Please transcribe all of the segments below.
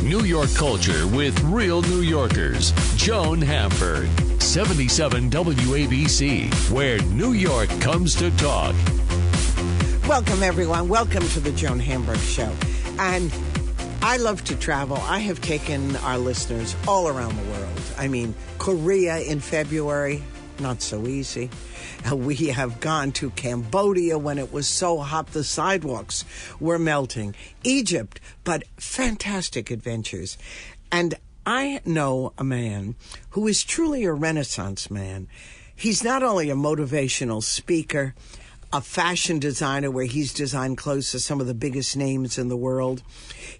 New York culture with real New Yorkers. Joan Hamburg, 77 WABC, where New York comes to talk. Welcome, everyone. Welcome to the Joan Hamburg Show. And I love to travel. I have taken our listeners all around the world. I mean, Korea in February, not so easy. We have gone to Cambodia when it was so hot the sidewalks were melting. Egypt, but fantastic adventures. And I know a man who is truly a Renaissance man. He's not only a motivational speaker, a fashion designer where he's designed clothes to some of the biggest names in the world.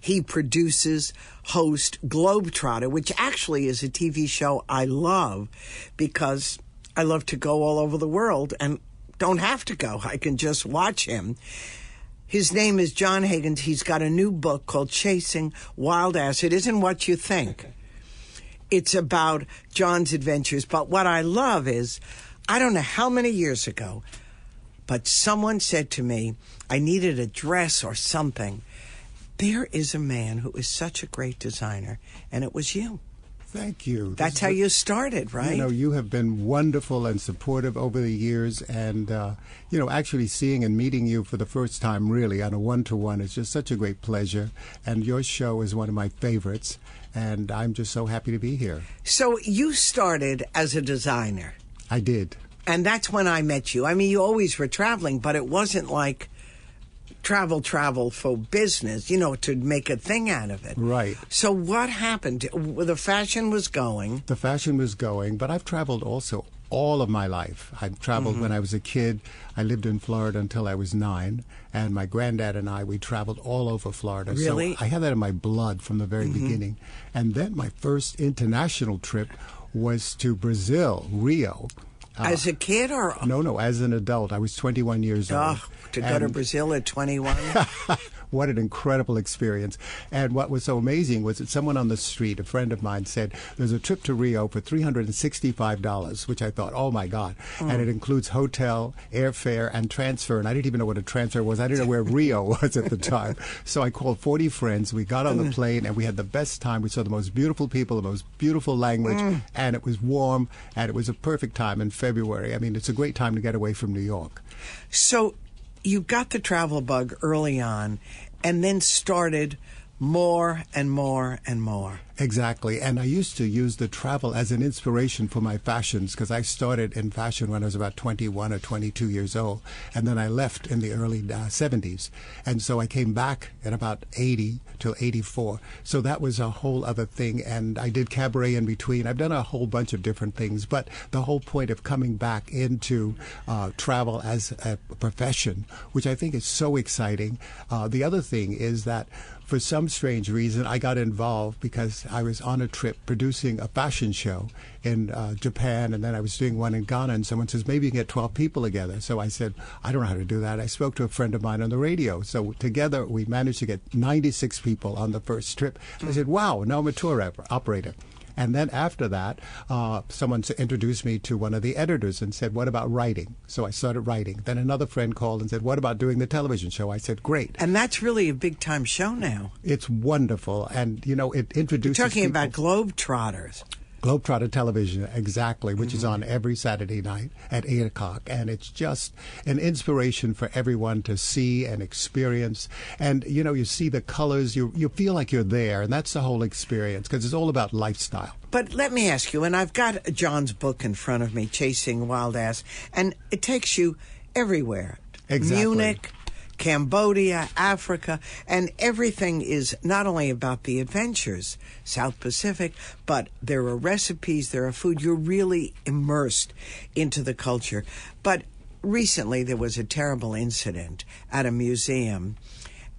He produces, hosts GlobeTrotter, which actually is a TV show I love because I love to go all over the world and don't have to go. I can just watch him. His name is Jon Haggins. He's got a new book called Chasing Wild Ass. It isn't what you think. It's about Jon's adventures. But what I love is, I don't know how many years ago, but someone said to me, I needed a dress or something. There is a man who is such a great designer, and it was you. Thank you. That's how you started, right? You know, you have been wonderful and supportive over the years. And, actually seeing and meeting you for the first time, really, on a one-to-one is just such a great pleasure. And your show is one of my favorites. And I'm just so happy to be here. So you started as a designer. I did. And that's when I met you. I mean, you always were traveling, but it wasn't like travel for business, to make a thing out of it. Right. So what happened? The fashion was going. The fashion was going, but I've traveled also all of my life. I traveled when I was a kid. I lived in Florida until I was 9, and my granddad and we traveled all over Florida. Really? So I had that in my blood from the very beginning. And then my first international trip was to Brazil, Rio. As a kid or? No, as an adult. I was 21 years old. To go to Brazil at 21? What an incredible experience. And what was so amazing was that someone on the street, a friend of mine, said, there's a trip to Rio for $365, which I thought, oh, my God. And it includes hotel, airfare, and transfer. And I didn't even know what a transfer was. I didn't know where Rio was at the time. So I called 40 friends. We got on the plane, and we had the best time. We saw the most beautiful people, the most beautiful language, and it was warm, and it was a perfect time in February. I mean, it's a great time to get away from New York. So you got the travel bug early on and then started more and more and more. Exactly. And I used to use the travel as an inspiration for my fashions because I started in fashion when I was about 21 or 22 years old. And then I left in the early 70s. And so I came back at about 80 till 84. So that was a whole other thing. And I did cabaret in between. I've done a whole bunch of different things. But the whole point of coming back into travel as a profession, which I think is so exciting. The other thing is that for some strange reason, I got involved because I was on a trip producing a fashion show in Japan, and then I was doing one in Ghana, and someone says, maybe you can get 12 people together. So I said, I don't know how to do that. I spoke to a friend of mine on the radio. So together, we managed to get 96 people on the first trip. I said, wow, now I'm a tour operator. And then after that, someone introduced me to one of the editors and said, what about writing? So I started writing. Then another friend called and said, what about doing the television show? I said, great. And that's really a big-time show now. It's wonderful. And, it introduces You're talking people. about GlobeTrotters. GlobeTrotter television, exactly, which is on every Saturday night at 8 o'clock. And it's just an inspiration for everyone to see and experience. And, you see the colors, you feel like you're there. And that's the whole experience because it's all about lifestyle. But let me ask you, and I've got Jon's book in front of me, Chasing Wild Ass, and it takes you everywhere. Exactly. Munich, Cambodia, Africa, and everything is not only about the adventures, South Pacific, but there are recipes, there are food. You're really immersed into the culture. But recently there was a terrible incident at a museum,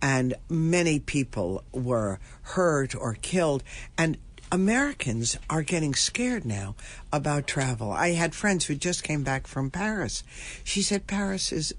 and many people were hurt or killed, and Americans are getting scared now about travel. I had friends who just came back from Paris. She said Paris is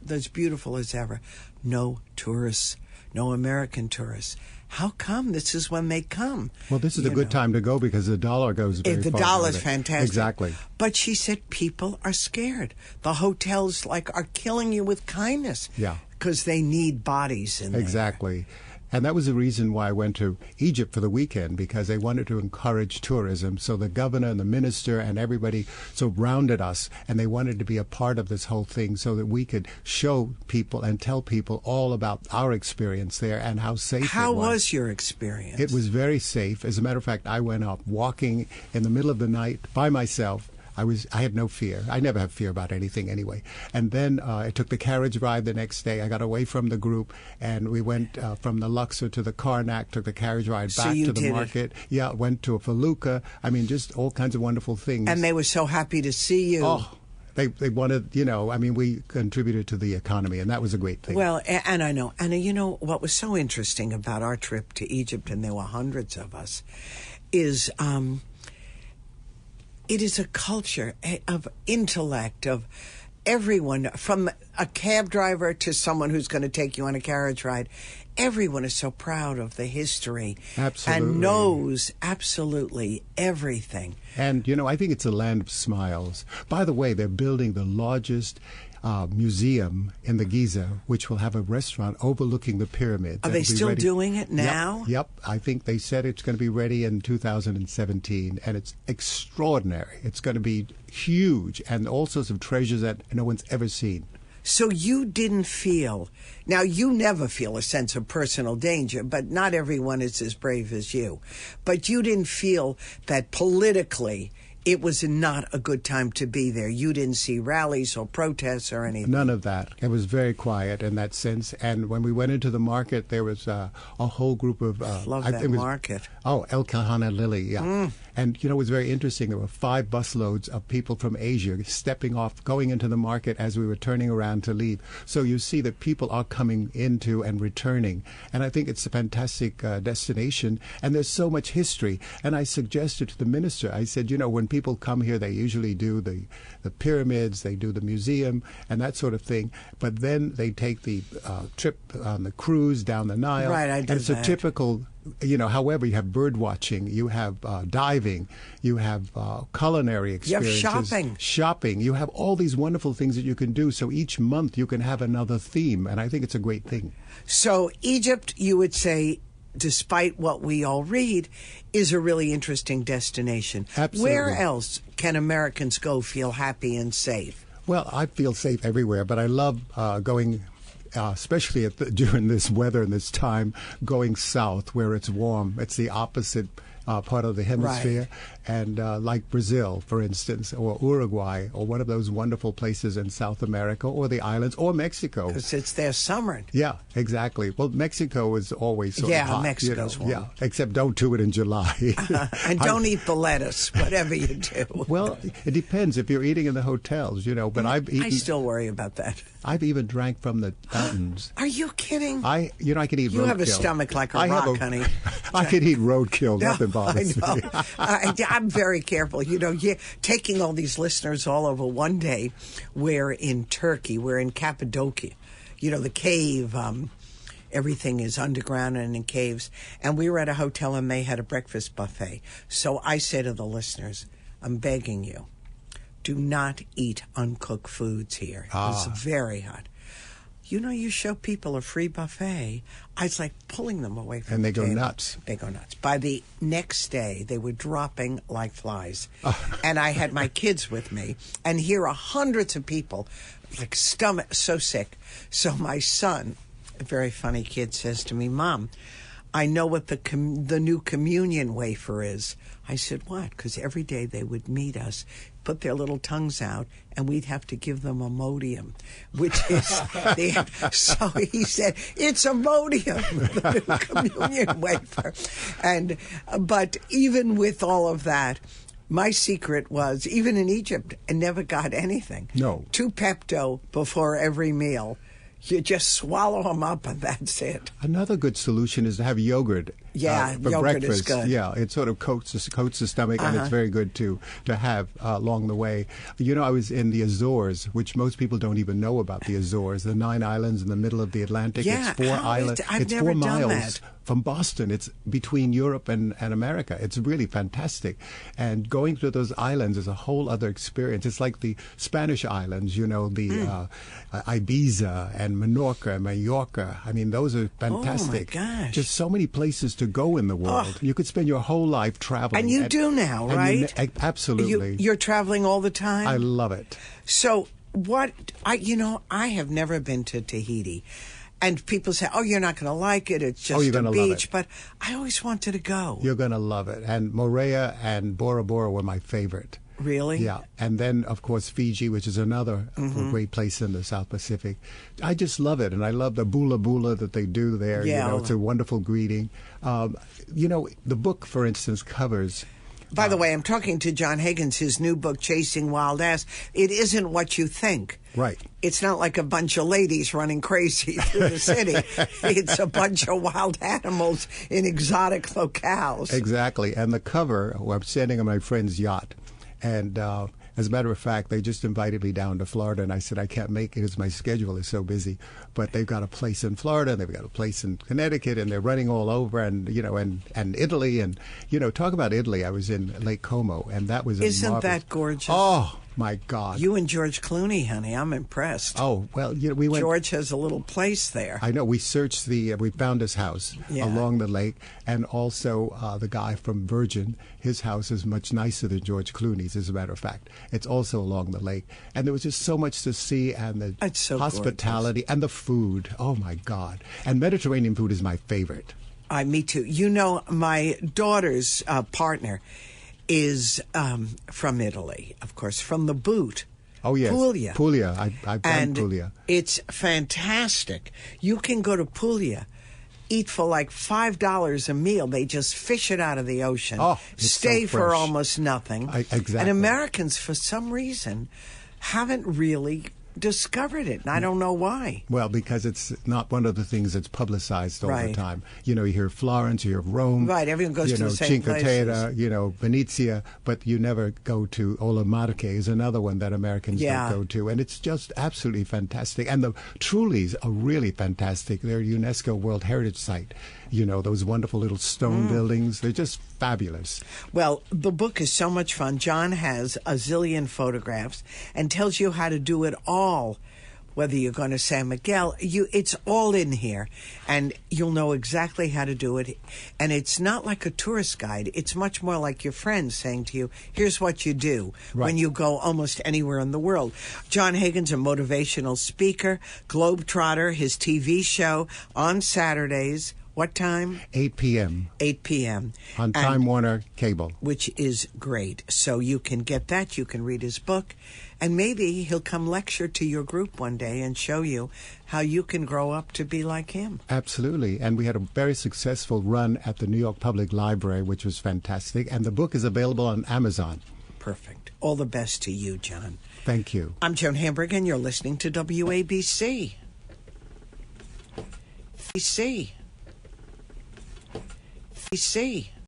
as beautiful as ever. No tourists, no American tourists. How come? This is when they come. Well, this is a good time to go because the dollar goes very far. The dollar's fantastic. Exactly. But she said people are scared. The hotels are killing you with kindness. Yeah. Because they need bodies in there. Exactly. And that was the reason why I went to Egypt for the weekend, because they wanted to encourage tourism. So the governor and the minister and everybody surrounded us, and they wanted to be a part of this whole thing so that we could show people and tell people all about our experience there and how safe it was. How was your experience? It was very safe. As a matter of fact, I went up walking in the middle of the night by myself. I had no fear. I never have fear about anything anyway. And then I took the carriage ride the next day. I got away from the group, and we went from the Luxor to the Karnak, took the carriage ride back to the market. Yeah, went to a felucca. I mean, just all kinds of wonderful things. And they were so happy to see you. Oh, they wanted, I mean, we contributed to the economy, and that was a great thing. Well, and I know. And what was so interesting about our trip to Egypt, and there were hundreds of us, is... it is a culture of intellect, of everyone, from a cab driver to someone who's going to take you on a carriage ride. Everyone is so proud of the history. Absolutely. And knows absolutely everything. And, I think it's a land of smiles. By the way, they're building the largest museum in the Giza, which will have a restaurant overlooking the pyramids. Are they still doing it now? Yep. I think they said it's going to be ready in 2017, and it's extraordinary. It's going to be huge, and all sorts of treasures that no one's ever seen. So you didn't feel, now you never feel a sense of personal danger, but not everyone is as brave as you. But you didn't feel that politically it was not a good time to be there. You didn't see rallies or protests or anything. None of that. It was very quiet in that sense. And when we went into the market, there was a whole group of... Love that market. Oh, El Kahana Lily, yeah. And, it was very interesting. There were 5 busloads of people from Asia stepping off, going into the market as we were turning around to leave. So you see that people are coming into and returning. And I think it's a fantastic destination. And there's so much history. And I suggested to the minister, I said, when people come here, they usually do the pyramids, they do the museum, and that sort of thing. But then they take the trip on the cruise down the Nile. Right, I did and it's that. A typical... however, you have bird watching, you have diving, you have culinary experiences. You have shopping. You have all these wonderful things that you can do. So each month you can have another theme, and I think it's a great thing. So Egypt, you would say, despite what we all read, is a really interesting destination. Absolutely. Where else can Americans go feel happy and safe? Well, I feel safe everywhere, but I love going... especially during this weather and this time, going south where it's warm. It's the opposite part of the hemisphere. Right. And like Brazil, for instance, or Uruguay, or one of those wonderful places in South America, or the islands, or Mexico. Because it's their summer. Yeah, exactly. Well, Mexico is always sort of hot. Mexico's warm. Yeah, except don't do it in July. And don't eat the lettuce, whatever you do. Well, it depends if you're eating in the hotels, but I've eaten... I still worry about that. I've even drank from the fountains. Are you kidding? I could eat roadkill. You have a stomach like a rock, honey. I could eat roadkill. Nothing bothers me. I'm very careful. Taking all these listeners all over. One day, we're in Turkey. We're in Cappadocia. The cave. Everything is underground and in caves. And we were at a hotel, and they had a breakfast buffet. So I say to the listeners, I'm begging you, do not eat uncooked foods here. It's very hot. You show people a free buffet. I was like pulling them away from the table. And they go nuts. They go nuts. By the next day, they were dropping like flies. And I had my kids with me. And here are hundreds of people, like stomach so sick. So my son, a very funny kid, says to me, Mom, I know what the new communion wafer is. I said, what? Because every day they would meet us, put their little tongues out, and we'd have to give them Imodium, which is so he said, it's Imodium, the new communion wafer. But even with all of that, my secret was, even in Egypt, I never got anything. No. 2 Pepto before every meal. You just swallow them up, and that's it. Another good solution is to have yogurt. Yeah, for yogurt breakfast. is good. Yeah, it sort of coats the stomach, and it's very good to have along the way. I was in the Azores, which most people don't even know about the Azores, the 9 islands in the middle of the Atlantic. Yeah, it's 4 islands. I've it's never 4 done miles. that. from Boston. It's between Europe and America. It's really fantastic. And going to those islands is a whole other experience. It's like the Spanish islands, the Ibiza and Menorca, Mallorca. I mean, those are fantastic. Oh, my gosh. Just so many places to go in the world. You could spend your whole life traveling. And you do now, right? Absolutely. You're traveling all the time? I love it. So I have never been to Tahiti. And people say, oh, you're not going to like it. It's just a beach. But I always wanted to go. You're going to love it. And Moorea and Bora Bora were my favorite. Really? Yeah. And then, of course, Fiji, which is another great place in the South Pacific. I just love it. And I love the bula bula that they do there. Yeah. It's a wonderful greeting. The book, for instance, covers... By the way, I'm talking to Jon Haggins, his new book, Chasing Wild Ass. It isn't what you think. Right. It's not like a bunch of ladies running crazy through the city. It's a bunch of wild animals in exotic locales. Exactly. And the cover, I'm standing on my friend's yacht. And as a matter of fact, they just invited me down to Florida. And I said, I can't make it because my schedule is so busy. But they've got a place in Florida, and they've got a place in Connecticut, and they're running all over, and Italy. And, talk about Italy. I was in Lake Como, and that was Isn't that gorgeous? Oh, my God. You and George Clooney, honey. I'm impressed. Oh, well, we went... George has a little place there. I know. We searched we found his house along the lake, and also the guy from Virgin, his house is much nicer than George Clooney's, as a matter of fact. It's also along the lake. And there was just so much to see, and the hospitality, and the food. Oh, my God. And Mediterranean food is my favorite. Me too. My daughter's partner is from Italy, of course, from the boot. Oh, yes. Puglia. Puglia. I've done Puglia. It's fantastic. You can go to Puglia, eat for like $5 a meal. They just fish it out of the ocean. Oh, it's stay so for fresh. almost nothing. Exactly. And Americans, for some reason, haven't really discovered it, and I don't know why. Well, because it's not one of the things that's publicized all the time. You hear Florence, you hear Rome. Right, everyone goes to the same Cinque Terre, places. Venezia, but you never go to Ola Marche is another one that Americans don't go to, and it's just absolutely fantastic. And the Trulies are really fantastic. They're a UNESCO World Heritage Site. Those wonderful little stone buildings. They're just fabulous. Well, the book is so much fun. Jon has a zillion photographs and tells you how to do it all. Whether you're going to San Miguel, it's all in here, and you'll know exactly how to do it. And it's not like a tourist guide. It's much more like your friends saying to you, here's what you do when you go almost anywhere in the world. Jon Haggins, a motivational speaker, GlobeTrotter, his TV show on Saturdays. What time? 8 p.m. 8 p.m. On Time Warner Cable. Which is great. So you can get that. You can read his book. And maybe he'll come lecture to your group one day and show you how you can grow up to be like him. Absolutely. And we had a very successful run at the New York Public Library, which was fantastic. And the book is available on Amazon. Perfect. All the best to you, Jon. Thank you. I'm Joan Hamburg, and you're listening to WABC. BC.